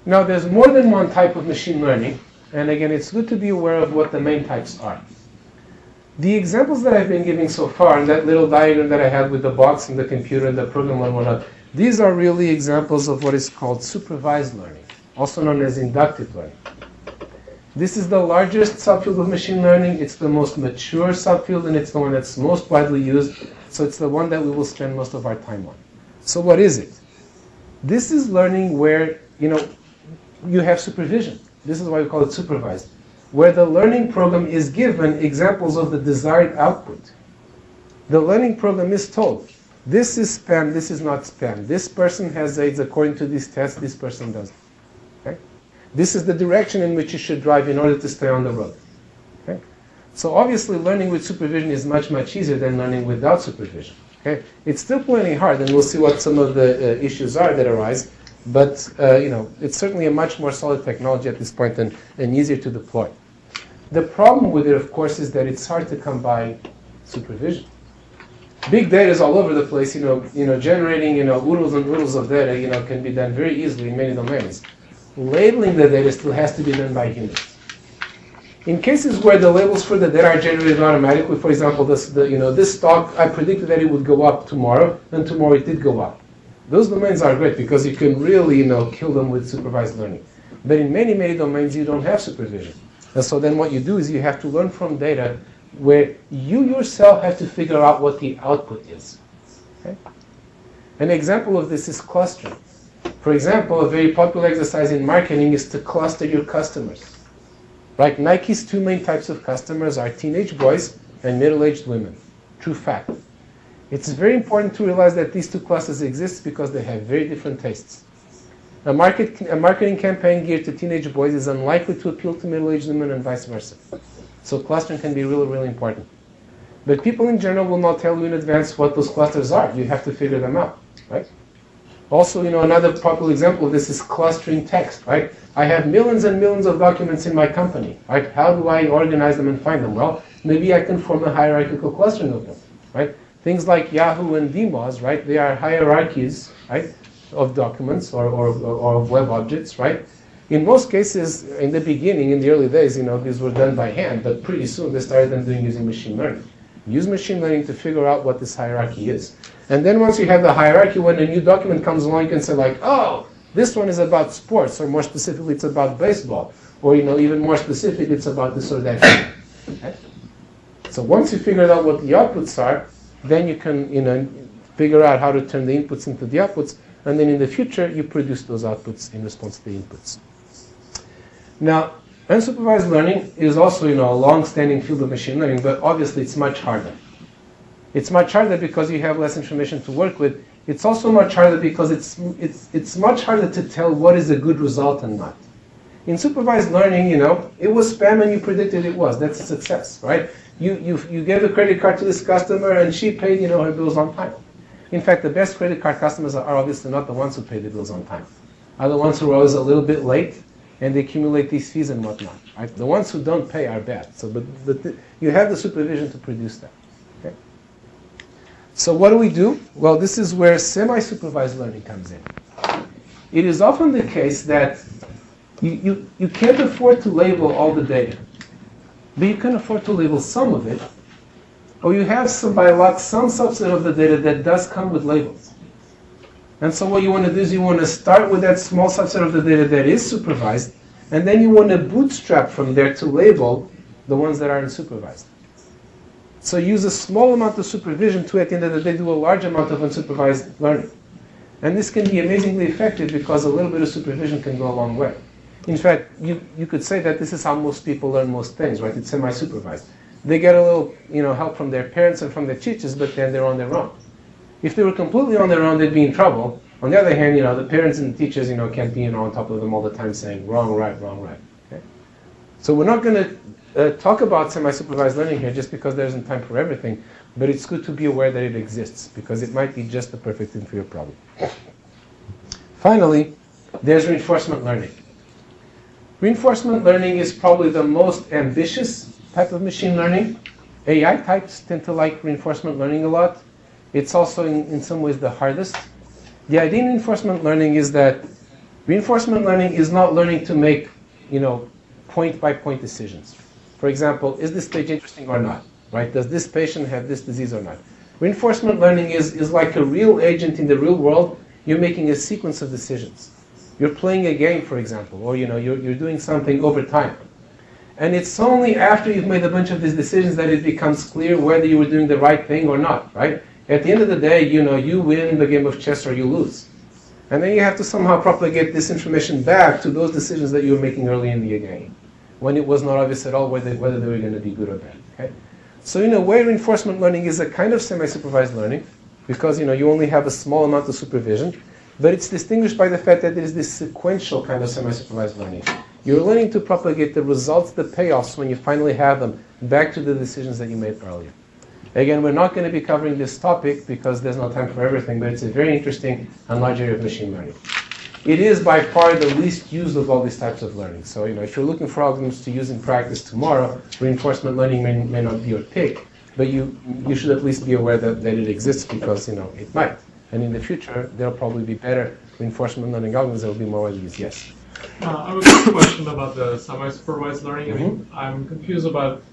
Now, there's more than one type of machine learning, and again, it's good to be aware of what the main types are. The examples that I've been giving so far, and that little diagram that I had with the box and the computer and the program and whatnot, these are really examples of what is called supervised learning, also known as inductive learning. This is the largest subfield of machine learning. It's the most mature subfield, and it's the one that's most widely used, so it's the one that we will spend most of our time on. So what is it? This is learning where, you have supervision. This is why we call it supervised, where the learning program is given examples of the desired output. The learning program is told, this is spam, this is not spam. This person has AIDS according to this test, this person doesn't. Okay? This is the direction in which you should drive in order to stay on the road. Okay? So obviously learning with supervision is much, much easier than learning without supervision. Okay? It's still plenty hard, and we'll see what some of the issues are that arise. But it's certainly a much more solid technology at this point and easier to deploy. The problem with it, of course, is that it's hard to come by supervision. Big data is all over the place. Generating oodles and oodles of data can be done very easily in many domains. Labeling the data still has to be done by humans. In cases where the labels for the data are generated automatically, for example, this stock, I predicted that it would go up tomorrow, and tomorrow it did go up. Those domains are great because you can really, kill them with supervised learning. But in many, many domains, you don't have supervision. And so then what you do is you have to learn from data where you yourself have to figure out what the output is. Okay? An example of this is clustering. For example, a very popular exercise in marketing is to cluster your customers. Right? Nike's two main types of customers are teenage boys and middle-aged women. True fact. It's very important to realize that these two clusters exist because they have very different tastes. A marketing campaign geared to teenage boys is unlikely to appeal to middle-aged women and vice versa. So clustering can be really, really important. But people in general will not tell you in advance what those clusters are. You have to figure them out, right? Also, another popular example of this is clustering text, right? I have millions and millions of documents in my company, right? How do I organize them and find them? Well, maybe I can form a hierarchical clustering of them, right? Things like Yahoo and DMOZ, right? They are hierarchies, right, of documents or of web objects, right? In most cases, in the beginning, in the early days, these were done by hand, but pretty soon they started using machine learning. Use machine learning to figure out what this hierarchy is. And then once you have the hierarchy, when a new document comes along, you can say like, oh, this one is about sports, or more specifically, it's about baseball. Or, even more specific, it's about this or that. Okay? So once you figure out what the outputs are, then you can, figure out how to turn the inputs into the outputs, and then in the future, you produce those outputs in response to the inputs. Now, unsupervised learning is also, a long-standing field of machine learning, but obviously it's much harder. It's much harder because you have less information to work with. It's also much harder because it's much harder to tell what is a good result and not. In supervised learning, it was spam and you predicted it was. That's a success, right? You gave a credit card to this customer and she paid, her bills on time. In fact, the best credit card customers are obviously not the ones who pay the bills on time. Are the ones who are always a little bit late and they accumulate these fees and whatnot. Right? The ones who don't pay are bad. So, but you have the supervision to produce that. Okay? So what do? Well, this is where semi-supervised learning comes in. It is often the case that you can't afford to label all the data, but you can afford to label some of it, or you have by luck some subset of the data that does come with labels. And so what you want to do is you want to start with that small subset of the data that is supervised, and then you want to bootstrap from there to label the ones that are unsupervised. So use a small amount of supervision to, at the end of the day, do a large amount of unsupervised learning. And this can be amazingly effective because a little bit of supervision can go a long way. In fact, you could say that this is how most people learn most things, right? It's semi-supervised. They get a little, help from their parents and from their teachers, but then they're on their own. If they were completely on their own, they'd be in trouble. On the other hand, the parents and the teachers, can't be, on top of them all the time saying wrong, right, wrong, right. Okay? So we're not going to talk about semi-supervised learning here just because there isn't time for everything, but it's good to be aware that it exists because it might be just the perfect thing for your problem. Finally, there's reinforcement learning. Reinforcement learning is probably the most ambitious type of machine learning. AI types tend to like reinforcement learning a lot. It's also in some ways the hardest. The idea in reinforcement learning is that Reinforcement learning is not learning to make, point-by-point decisions. For example, is this stage interesting or not? Right? Does this patient have this disease or not? Reinforcement learning is like a real agent in the real world. You're making a sequence of decisions. You're playing a game, for example, or you're doing something over time. And it's only after you've made a bunch of these decisions that it becomes clear whether you were doing the right thing or not, right? At the end of the day, you win the game of chess or you lose. And then you have to somehow propagate this information back to those decisions that you were making early in the game, when it was not obvious at all whether they were going to be good or bad. Okay? So in a way, reinforcement learning is a kind of semi-supervised learning, because you only have a small amount of supervision, but it's distinguished by the fact that it is this sequential kind of semi-supervised learning. You're learning to propagate the results, the payoffs, when you finally have them, back to the decisions that you made earlier. Again, we're not going to be covering this topic because there's no time for everything, but it's a very interesting and large area of machine learning. It is by far the least used of all these types of learning. So, if you're looking for algorithms to use in practice tomorrow, reinforcement learning may not be your pick, but you should at least be aware that it exists, because, it might. And in the future, there'll probably be better reinforcement learning algorithms that will be more widely used. Yes? I have a question about the semi-supervised learning. I mean, I'm confused about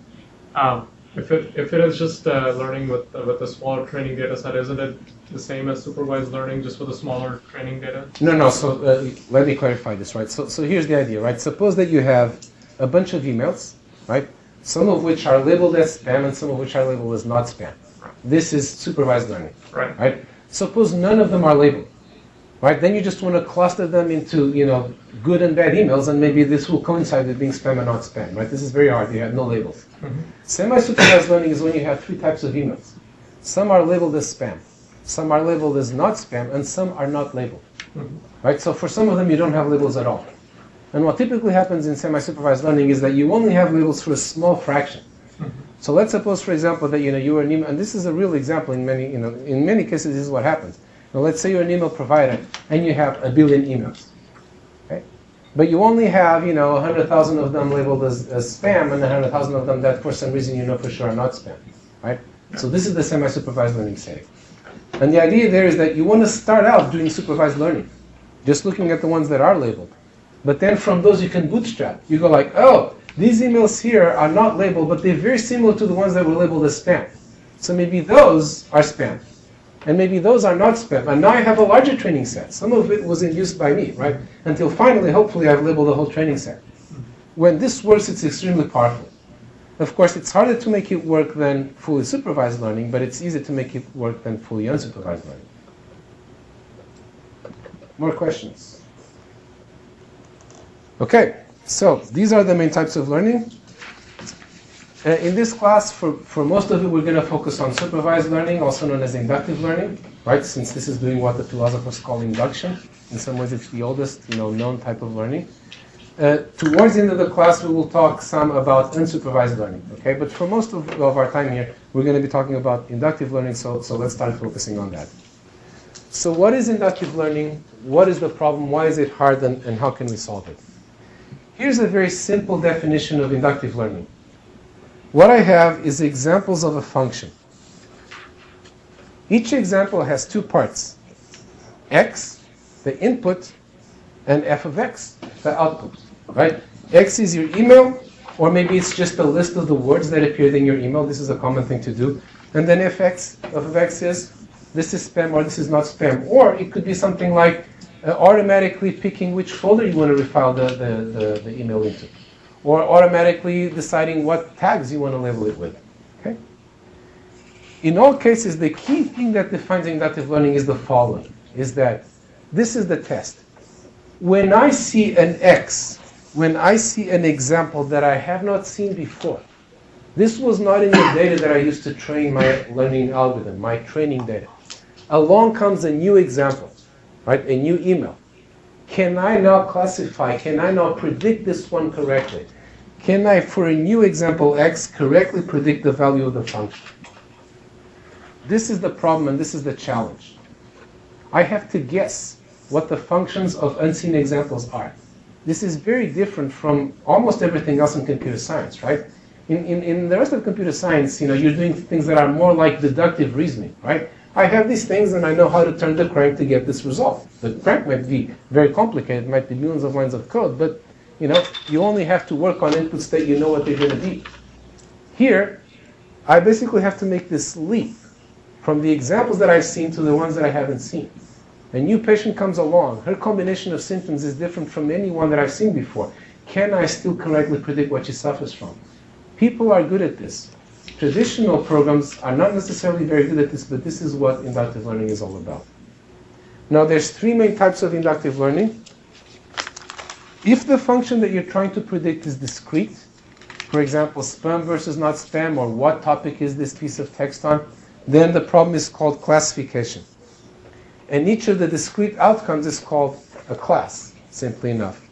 if it is just learning with a smaller training data set, isn't it the same as supervised learning, just with a smaller training data? No. So let me clarify this, right? So here's the idea, right? Suppose that you have a bunch of emails, right? Some of which are labeled as spam and some of which are labeled as not spam. This is supervised learning, right? Suppose none of them are labeled, right? Then you just want to cluster them into, good and bad emails, and maybe this will coincide with being spam and not spam, right? This is very hard. You have no labels. Semi-supervised learning is when you have three types of emails. Some are labeled as spam, some are labeled as not spam, and some are not labeled, right? So for some of them, you don't have labels at all. And what typically happens in semi-supervised learning is that you only have labels for a small fraction. So let's suppose, for example, that you were an email, and this is a real example in many cases. This is what happens. Now, let's say you're an email provider and you have 1 billion emails, okay? But you only have 100,000 of them labeled as spam, and 100,000 of them that for some reason you know for sure are not spam, right? So this is the semi-supervised learning setting. And the idea there is that you want to start out doing supervised learning, just looking at the ones that are labeled. But then from those you can bootstrap. You go like, oh, these emails here are not labeled, but they're very similar to the ones that were labeled as spam. So maybe those are spam. And maybe those are not spam. And now I have a larger training set. Some of it was induced by me, right? Until finally, hopefully, I've labeled the whole training set. When this works, it's extremely powerful. Of course, it's harder to make it work than fully supervised learning, but it's easier to make it work than fully unsupervised learning. More questions? Okay, so these are the main types of learning. In this class, for most of it, we're going to focus on supervised learning, also known as inductive learning, right? Since this is doing what the philosophers call induction. In some ways, it's the oldest, known type of learning. Towards the end of the class, we will talk some about unsupervised learning, okay? But for most of our time here, we're going to be talking about inductive learning, so let's start focusing on that. So what is inductive learning? What is the problem? Why is it hard, and how can we solve it? Here's a very simple definition of inductive learning. What I have is examples of a function. Each example has two parts. X, the input, and f of x, the output, right? X is your email, or maybe it's just a list of the words that appeared in your email. This is a common thing to do. And then f of x is, this is spam or this is not spam. Or it could be something like automatically picking which folder you want to refile the email into. Or automatically deciding what tags you want to label it with. Okay? In all cases, the key thing that defines inductive learning is the following, is that this is the test. When I see an X, when I see an example that I have not seen before, this was not in the data that I used to train my learning algorithm, my training data. Along comes a new example, right? A new email. Can I now classify, can I now predict this one correctly? Can I, for a new example X, correctly predict the value of the function? This is the problem and this is the challenge. I have to guess what the functions of unseen examples are. This is very different from almost everything else in computer science, right? In the rest of computer science, you're doing things that are more like deductive reasoning, right? I have these things and I know how to turn the crank to get this result. The crank might be very complicated, it might be millions of lines of code, but you only have to work on inputs that you know what they're going to be. Here, I basically have to make this leap from the examples that I've seen to the ones that I haven't seen. A new patient comes along, her combination of symptoms is different from any one that I've seen before. Can I still correctly predict what she suffers from? People are good at this. Traditional programs are not necessarily very good at this, but this is what inductive learning is all about. Now there's three main types of inductive learning. If the function that you're trying to predict is discrete, for example, spam versus not spam, or what topic is this piece of text on, then the problem is called classification. And each of the discrete outcomes is called a class, simply enough.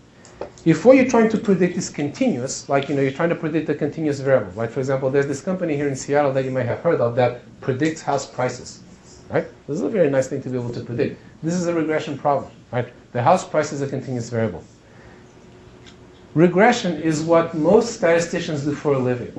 If what you're trying to predict is continuous, like you're trying to predict a continuous variable, right? For example, there's this company here in Seattle that you may have heard of that predicts house prices, right? This is a very nice thing to be able to predict. This is a regression problem, right? The house price is a continuous variable. Regression is what most statisticians do for a living.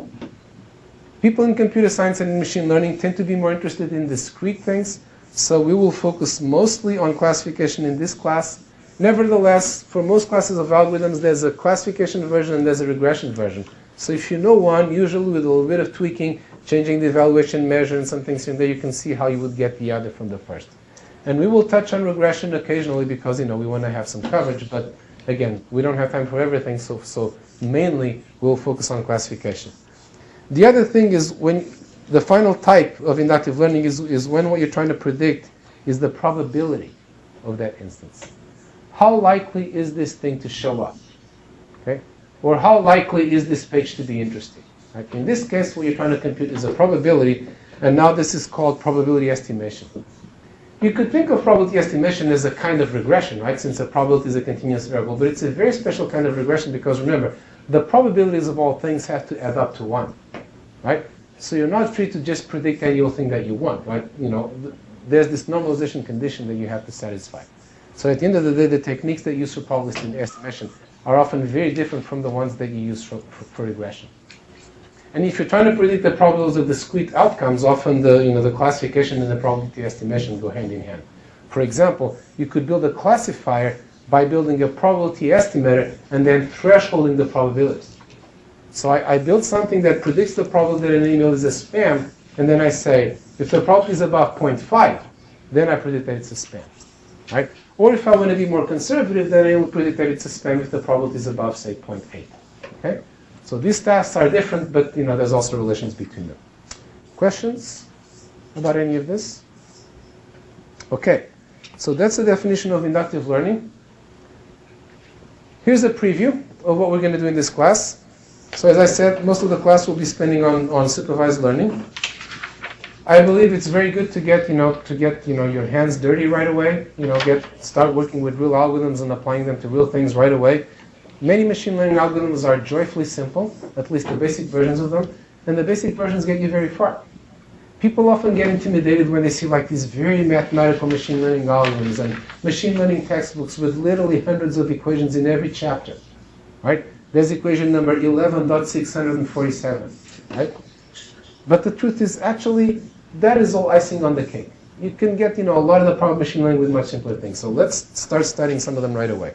People in computer science and in machine learning tend to be more interested in discrete things, so we will focus mostly on classification in this class. Nevertheless, for most classes of algorithms, there's a classification version and there's a regression version. So if you know one, usually with a little bit of tweaking, changing the evaluation measure and some things in there, you can see how you would get the other from the first. And we will touch on regression occasionally because, we want to have some coverage, but again, we don't have time for everything, so mainly we'll focus on classification. The other thing is when the final type of inductive learning is when what you're trying to predict is the probability of that instance. How likely is this thing to show up? Okay? Or how likely is this page to be interesting? Right? In this case, what you're trying to compute is a probability, and now this is called probability estimation. You could think of probability estimation as a kind of regression, right? Since a probability is a continuous variable, but it's a very special kind of regression because remember, the probabilities of all things have to add up to 1, right? So you're not free to just predict any old thing that you want, right? There's this normalization condition that you have to satisfy. So at the end of the day, the techniques that you use for probability estimation are often very different from the ones that you use for regression. And if you're trying to predict the probabilities of discrete outcomes, often the classification and the probability estimation go hand in hand. For example, you could build a classifier by building a probability estimator and then thresholding the probabilities. So I built something that predicts the probability that an email is a spam, and then I say, if the probability is above 0.5, then I predict that it's a spam, right? Or if I want to be more conservative, then I will predict that it's a spam if the probability is above, say, 0.8. Okay? So these tasks are different, but there's also relations between them. Questions about any of this? Okay, so that's the definition of inductive learning. Here's a preview of what we're going to do in this class. So as I said, most of the class will be spending on supervised learning. I believe it's very good to get your hands dirty right away. Start working with real algorithms and applying them to real things right away. Many machine learning algorithms are joyfully simple, at least the basic versions of them, and the basic versions get you very far. People often get intimidated when they see these very mathematical machine learning algorithms and machine learning textbooks with literally hundreds of equations in every chapter, right? There's equation number 11.647, right? But the truth is actually that is all icing on the cake. You can get a lot of the problem machine learning with much simpler things. So let's start studying some of them right away.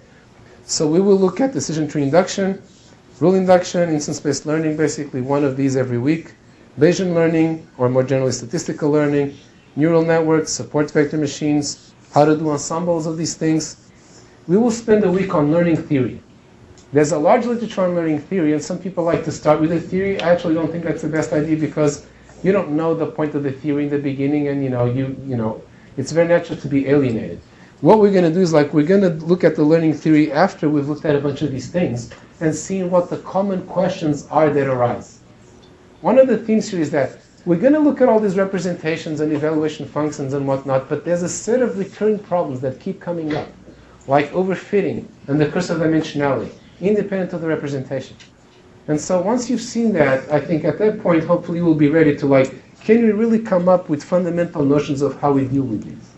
So we will look at decision tree induction, rule induction, instance-based learning, basically one of these every week, Bayesian learning, or more generally statistical learning, neural networks, support vector machines, how to do ensembles of these things. We will spend a week on learning theory. There's a large literature on learning theory, and some people like to start with the theory. I actually don't think that's the best idea because you don't know the point of the theory in the beginning, and it's very natural to be alienated. What we're going to do is we're going to look at the learning theory after we've looked at a bunch of these things and seeing what the common questions are that arise. One of the themes here is that we're going to look at all these representations and evaluation functions and whatnot, but there's a set of recurring problems that keep coming up, like overfitting and the curse of dimensionality, independent of the representation. And so once you've seen that, I think at that point, hopefully you will be ready to can we really come up with fundamental notions of how we deal with these?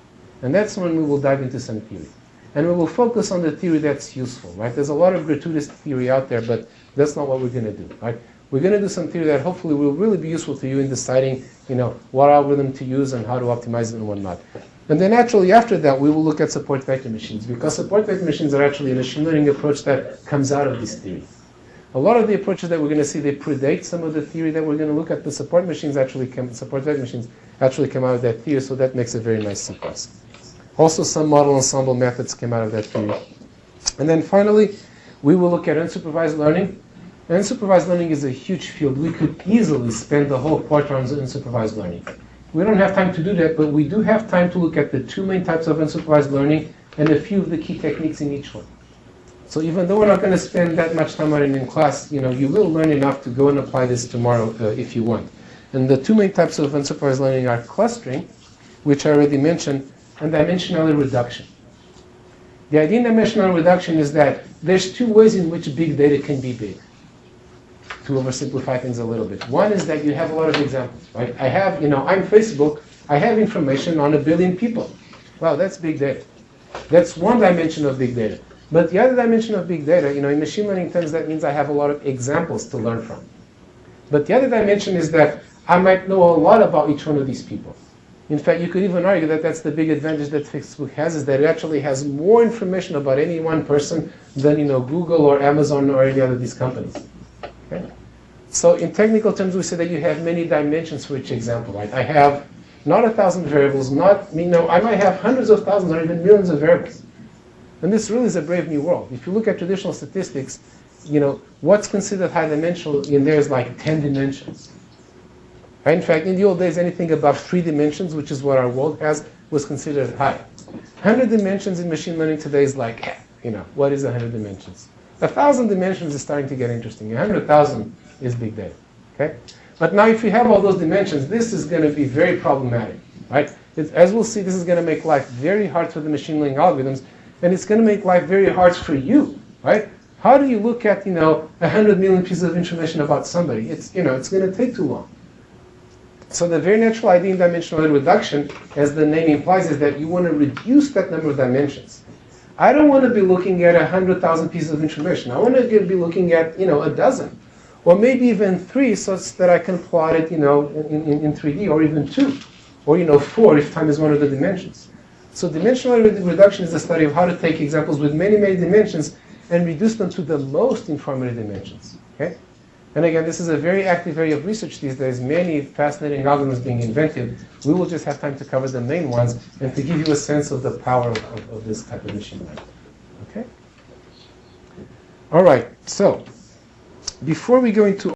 And that's when we will dive into some theory. And we will focus on the theory that's useful, right? There's a lot of gratuitous theory out there, but that's not what we're going to do, right? we're going to do some theory that hopefully will really be useful to you in deciding, what algorithm to use and how to optimize it and whatnot. And then actually after that, we will look at support vector machines, because support vector machines are actually a machine learning approach that comes out of this theory. A lot of the approaches that we're going to see, they predate some of the theory that we're going to look at. The support vector machines actually come out of that theory, so that makes a very nice sequence. Also, some model ensemble methods came out of that theory. And then finally, we will look at unsupervised learning. Unsupervised learning is a huge field. We could easily spend the whole quarter on unsupervised learning. We don't have time to do that, but we do have time to look at the two main types of unsupervised learning and a few of the key techniques in each one. So even though we're not going to spend that much time on it in class, you will learn enough to go and apply this tomorrow if you want. And the two main types of unsupervised learning are clustering, which I already mentioned, and dimensionality reduction. The idea in dimensionality reduction is that there's two ways in which big data can be big, to oversimplify things a little bit. One is that you have a lot of examples, right? I'm Facebook, I have information on 1 billion people. Wow, that's big data. That's one dimension of big data. But the other dimension of big data, in machine learning terms, that means I have a lot of examples to learn from. But the other dimension is that I might know a lot about each one of these people. In fact, you could even argue that that's the big advantage that Facebook has, is that it actually has more information about any one person than Google or Amazon or any other of these companies. Okay? So in technical terms, we say that you have many dimensions for each example, right? I have not 1,000 variables, I might have hundreds of thousands or even millions of variables. And this really is a brave new world. If you look at traditional statistics, what's considered high dimensional in there is like 10 dimensions. Right? In fact, in the old days, anything above 3 dimensions, which is what our world has, was considered high. 100 dimensions in machine learning today is like, what is 100 dimensions? 1,000 dimensions is starting to get interesting. 100,000 is big data. Okay? But now if you have all those dimensions, this is going to be very problematic. Right? As we'll see, this is going to make life very hard for the machine learning algorithms, and it's going to make life very hard for you. Right? How do you look at 100 million pieces of information about somebody? It's going to take too long. So the very natural idea in dimensional reduction, as the name implies, is that you want to reduce that number of dimensions. I don't want to be looking at 100,000 pieces of information. I want to be looking at, a dozen, or maybe even 3, such that I can plot it, in 3D, or even 2, or 4 if time is one of the dimensions. So dimensional reduction is the study of how to take examples with many, many dimensions and reduce them to the most informative dimensions. Okay? And again, this is a very active area of research these days. Many fascinating algorithms being invented. We will just have time to cover the main ones and to give you a sense of the power of this type of machine learning. Okay? All right. So, before we go into